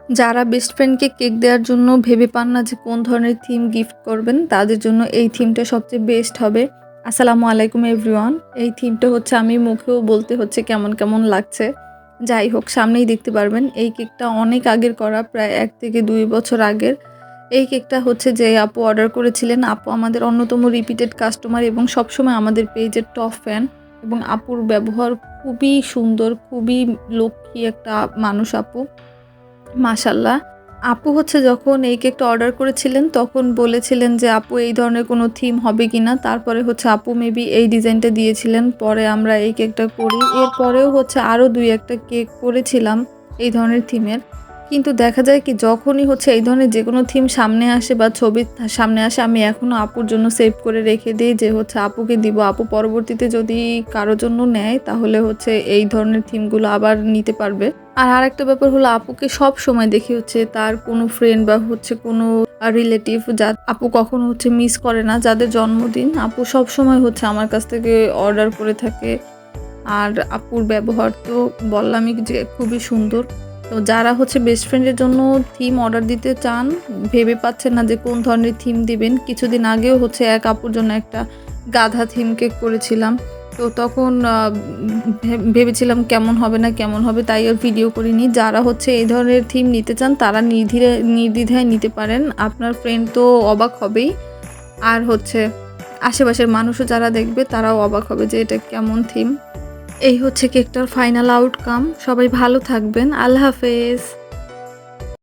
যারা বেস্ট ফ্রেন্ডকে কেক দেওয়ার জন্য ভেবে পান না যে কোন ধরনের থিম গিফট করবেন, তাদের জন্য এই থিমটা সবচেয়ে বেস্ট হবে। আসসালামু আলাইকুম এভরিওয়ান। এই থিমটা হচ্ছে আমি মুখেও বলতে হচ্ছে কেমন কেমন লাগছে। যাই হোক, সামনেই দেখতে পারবেন। এই কেকটা অনেক আগের করা, প্রায় 1 থেকে 2 বছর আগের। এই কেকটা হচ্ছে যে আপু অর্ডার করেছিলেন। আপু আমাদের অন্যতম রিপিটেড কাস্টমার এবং সবসময় আমাদের পেজের টপ ফ্যান, এবং আপুর ব্যবহার খুবই সুন্দর, খুবই লক্ষ্মী একটা মানুষ আপু, মাশাল্লাহ। আপু হচ্ছে যখন এই কেকটা অর্ডার করেছিলেন তখন বলেছিলেন যে আপু এই ধরনের কোনো থিম হবে কিনা। তারপরে হচ্ছে আপু মেবি এই ডিজাইনটা দিয়েছিলেন, পরে আমরা এই কেকটা করি। এরপরেও হচ্ছে আরও 2-1টা কেক করেছিলাম এই ধরনের থিমের। কিন্তু দেখা যায় কি, যখনই হচ্ছে এই ধরনের যে কোনো থিম সামনে আসে বা ছবি সামনে আসে, আমি এখনও আপুর জন্য সেভ করে রেখে দিই যে হচ্ছে আপুকে দিব। আপু পরবর্তীতে যদি কারোর জন্য নেয় তাহলে হচ্ছে এই ধরনের থিমগুলো আবার নিতে পারবে। আর আরেকটা ব্যাপার হলো, আপুকে সব সময় দেখি হচ্ছে তার কোনো ফ্রেন্ড বা হচ্ছে কোনো রিলেটিভ, যা আপু কখনো হচ্ছে মিস করে না, যাদের জন্মদিন আপু সব সময় হচ্ছে আমার কাছ থেকে অর্ডার করে থাকে। আর আপুর ব্যবহার তো বললামই যে খুবই সুন্দর। তো যারা হচ্ছে বেস্ট ফ্রেন্ডের জন্য থিম অর্ডার দিতে চান, ভেবে পাচ্ছেন না যে কোন ধরনের থিম দিবেন, কিছুদিন আগেও হচ্ছে এক আপুর জন্য একটা গাধা থিম কেক করেছিলাম। তো তখন ভেবেছিলাম কেমন হবে না কেমন হবে, তাই আর ভিডিও করিনি। যারা হচ্ছে এই ধরনের থিম নিতে চান তারা নির্দ্বিধায় নিতে পারেন। আপনার ফ্রেন্ড তো অবাক হবেই, আর হচ্ছে আশেপাশের মানুষও যারা দেখবে তারাও অবাক হবে যে এটা কেমন থিম। এই হচ্ছে কেকটার ফাইনাল আউটকাম। সবাই ভালো থাকবেন। আল্লাহ হাফেজ।